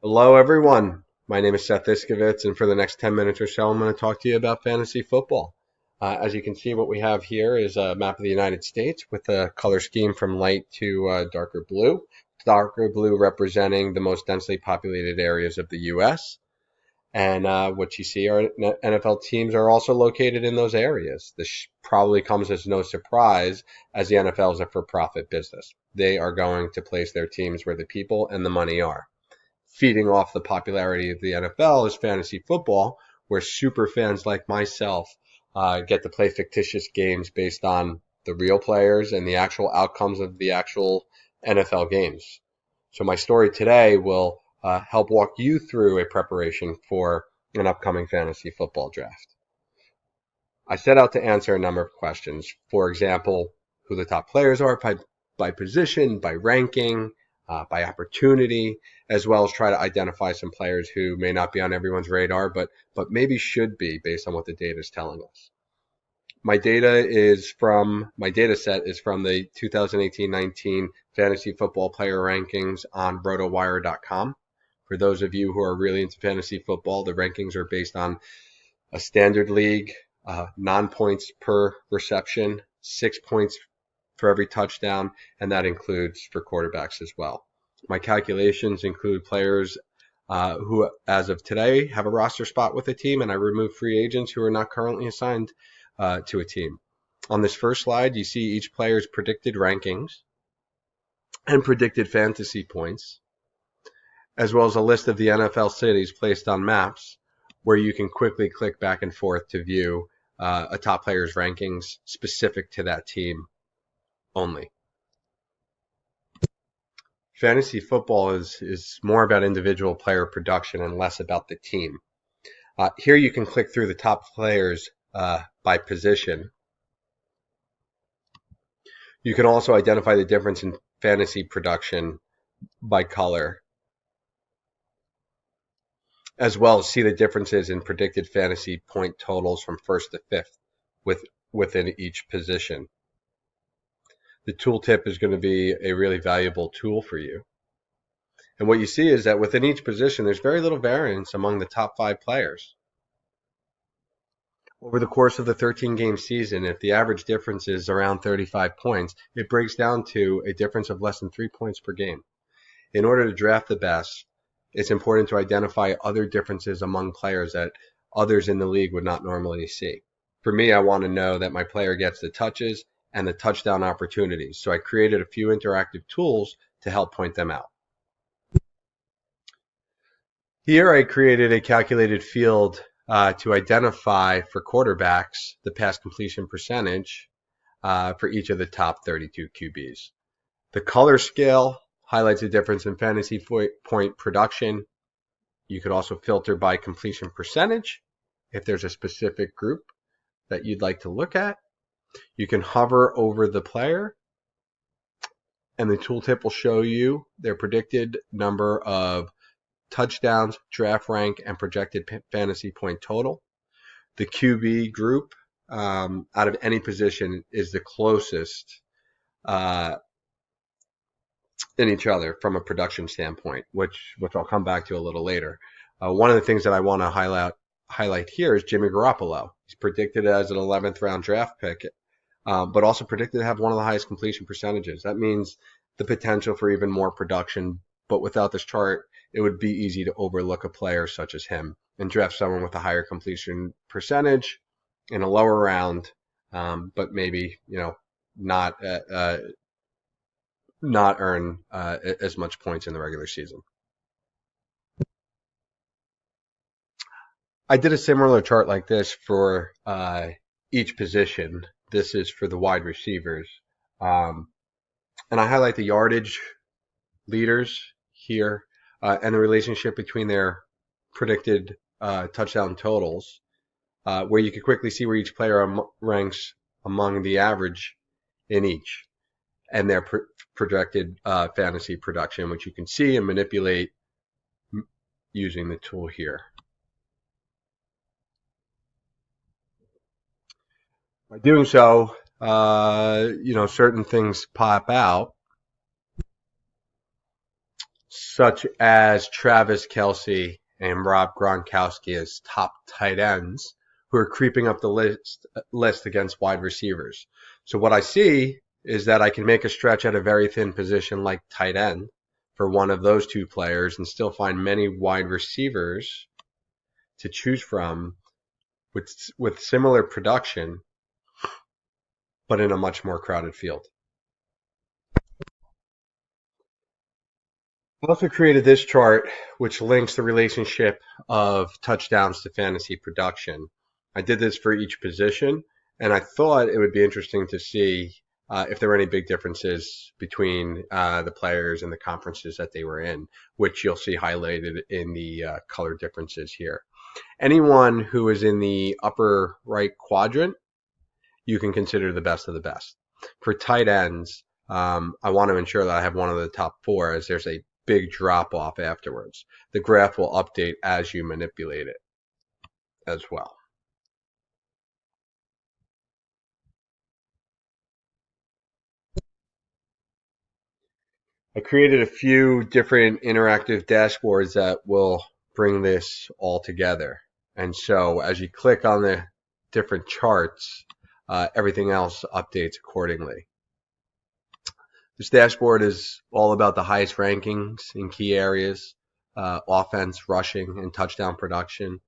Hello, everyone. My name is Seth Iskovitz, and for the next 10 minutes or so, I'm going to talk to you about fantasy football. As you can see, what we have here is a map of the United States with a color scheme from light to darker blue. Darker blue representing the most densely populated areas of the U.S. And what you see are NFL teams are also located in those areas. This probably comes as no surprise as the NFL is a for-profit business. They are going to place their teams where the people and the money are. Feeding off the popularity of the NFL is fantasy football, where super fans like myself get to play fictitious games based on the real players and the actual outcomes of the actual NFL games. So my story today will help walk you through a preparation for an upcoming fantasy football draft. I set out to answer a number of questions. For example, who the top players are by position, by ranking, by opportunity, as well as try to identify some players who may not be on everyone's radar, but maybe should be based on what the data is telling us. My data set is from the 2018-19 fantasy football player rankings on rotowire.com. For those of you who are really into fantasy football, the rankings are based on a standard league, non-points per reception, 6 points for every touchdown, and that includes for quarterbacks as well. My calculations include players who, as of today, have a roster spot with a team, and I remove free agents who are not currently assigned to a team. On this first slide, you see each player's predicted rankings and predicted fantasy points, as well as a list of the NFL cities placed on maps where you can quickly click back and forth to view a top player's rankings specific to that team only. Fantasy football is more about individual player production and less about the team. Here you can click through the top players by position. You can also identify the difference in fantasy production by color, as well as see the differences in predicted fantasy point totals from first to fifth within each position. The tooltip is going to be a really valuable tool for you. And what you see is that within each position, there's very little variance among the top 5 players. Over the course of the 13-game season, if the average difference is around 35 points, it breaks down to a difference of less than 3 points per game. In order to draft the best, it's important to identify other differences among players that others in the league would not normally see. For me, I want to know that my player gets the touches and the touchdown opportunities, so I created a few interactive tools to help point them out. Here I created a calculated field to identify for quarterbacks the pass completion percentage for each of the top 32 QBs. The color scale highlights the difference in fantasy point production. You could also filter by completion percentage if there's a specific group that you'd like to look at. You can hover over the player, and the tooltip will show you their predicted number of touchdowns, draft rank, and projected fantasy point total. The QB group, out of any position, is the closest in each other from a production standpoint, which I'll come back to a little later. One of the things that I want to highlight here is Jimmy Garoppolo. He's predicted as an 11th round draft pick, but also predicted to have one of the highest completion percentages. That means the potential for even more production, but without this chart, it would be easy to overlook a player such as him and draft someone with a higher completion percentage in a lower round, but maybe not earn as much points in the regular season. I did a similar chart like this for each position. This is for the wide receivers, and I highlight the yardage leaders here and the relationship between their predicted touchdown totals, where you can quickly see where each player ranks among the average in each, and their projected fantasy production, which you can see and manipulate using the tool here. By doing so, certain things pop out. such as Travis Kelce and Rob Gronkowski as top tight ends who are creeping up the list against wide receivers. So what I see is that I can make a stretch at a very thin position like tight end for one of those two players and still find many wide receivers to choose from with similar production, but in a much more crowded field. I also created this chart, which links the relationship of touchdowns to fantasy production. I did this for each position, and I thought it would be interesting to see if there were any big differences between the players and the conferences that they were in, which you'll see highlighted in the color differences here. Anyone who is in the upper right quadrant, you can consider the best of the best. For tight ends, I want to ensure that I have one of the top four, as there's a big drop off afterwards. The graph will update as you manipulate it as well. I created a few different interactive dashboards that will bring this all together. And so as you click on the different charts, everything else updates accordingly. This dashboard is all about the highest rankings in key areas, offense, rushing, and touchdown production.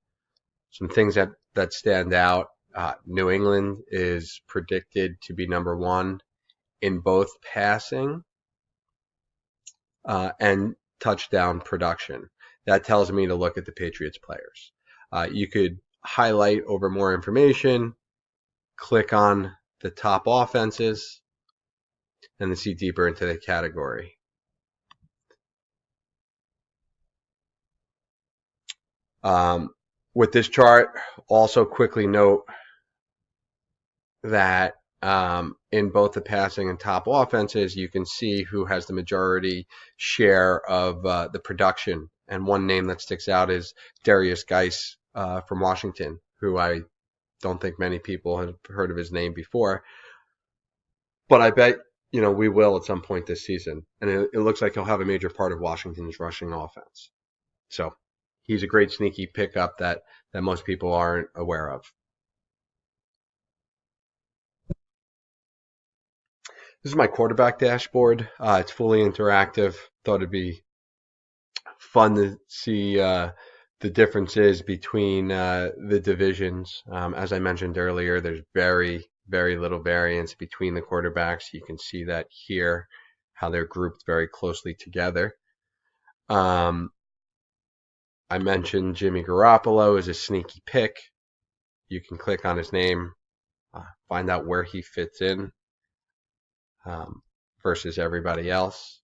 Some things that stand out. New England is predicted to be number one in both passing and touchdown production. That tells me to look at the Patriots players. You could highlight over more information, click on the top offenses, and then see deeper into the category. With this chart, also quickly note that in both the passing and top offenses, you can see who has the majority share of the production. And one name that sticks out is Darius Geis from Washington, who I don't think many people have heard of his name before. But I bet we will at some point this season. And it looks like he'll have a major part of Washington's rushing offense. So he's a great sneaky pickup that most people aren't aware of. This is my quarterback dashboard. It's fully interactive. Thought it'd be fun to see the differences between the divisions. As I mentioned earlier, there's very, very little variance between the quarterbacks. You can see that here, how they're grouped very closely together. I mentioned Jimmy Garoppolo is a sneaky pick. You can click on his name, find out where he fits in versus everybody else.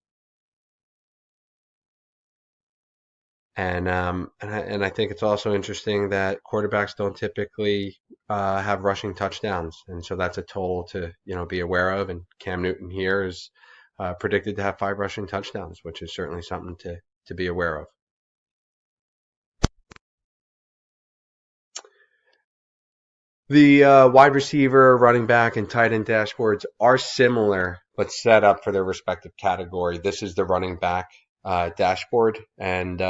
And I think it's also interesting that quarterbacks don't typically have rushing touchdowns, and so that's a total to be aware of. And Cam Newton here is predicted to have 5 rushing touchdowns, which is certainly something to be aware of. The wide receiver, running back, and tight end dashboards are similar, but set up for their respective category. This is the running back dashboard, and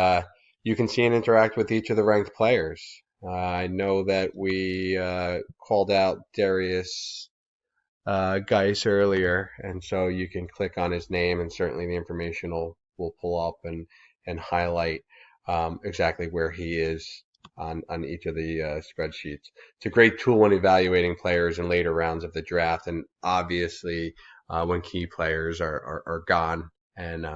you can see and interact with each of the ranked players. I know that we called out Darius Geis earlier, and so you can click on his name, and certainly the information will pull up and highlight exactly where he is on each of the spreadsheets. It's a great tool when evaluating players in later rounds of the draft, and obviously when key players are gone and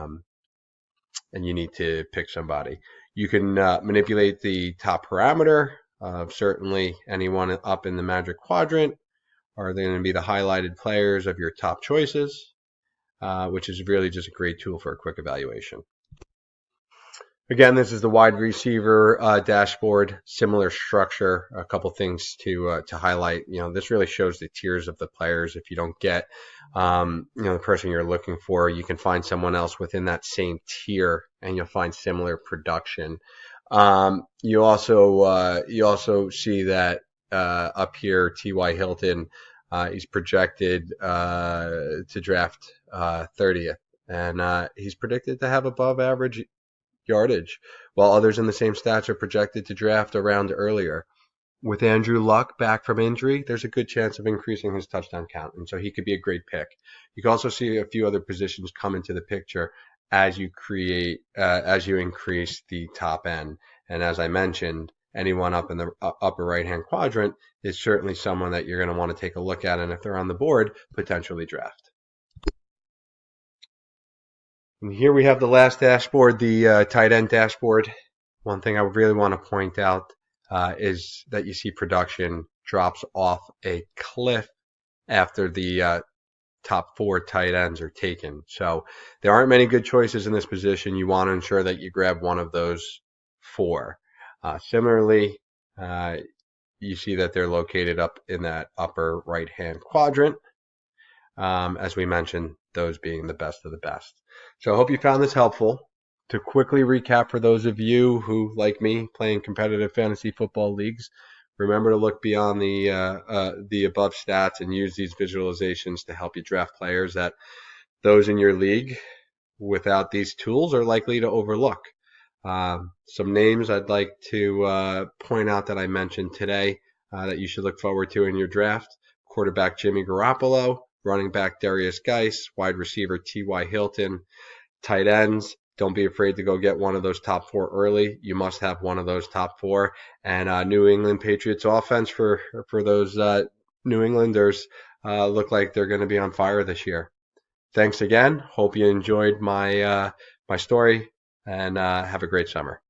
you need to pick somebody. You can manipulate the top parameter of certainly anyone up in the magic quadrant. Are they going to be the highlighted players of your top choices, which is really just a great tool for a quick evaluation. Again, this is the wide receiver dashboard, similar structure. A couple things to highlight. This really shows the tiers of the players. If you don't get the person you're looking for, you can find someone else within that same tier, and you'll find similar production. You also see that up here, T.Y. Hilton, he's projected to draft 30th. And he's predicted to have above average yardage, while others in the same stats are projected to draft a round earlier. With Andrew Luck back from injury, there's a good chance of increasing his touchdown count, and so he could be a great pick. You can also see a few other positions come into the picture as as you increase the top end. And as I mentioned, anyone up in the upper right-hand quadrant is certainly someone that you're going to want to take a look at, and if they're on the board, potentially draft. And here we have the last dashboard, the tight end dashboard. One thing I would really want to point out is that you see production drops off a cliff after the top 4 tight ends are taken. So there aren't many good choices in this position. You want to ensure that you grab one of those 4. Similarly, you see that they're located up in that upper right-hand quadrant. As we mentioned, those being the best of the best. So I hope you found this helpful. To quickly recap for those of you who, like me, play in competitive fantasy football leagues, remember to look beyond the above stats and use these visualizations to help you draft players that those in your league without these tools are likely to overlook. Some names I'd like to point out that I mentioned today that you should look forward to in your draft. Quarterback Jimmy Garoppolo, running back Darius Geis, wide receiver T.Y. Hilton, tight ends. Don't be afraid to go get one of those top 4 early. You must have one of those top 4. And New England Patriots offense for those New Englanders look like they're going to be on fire this year. Thanks again. Hope you enjoyed my story, and have a great summer.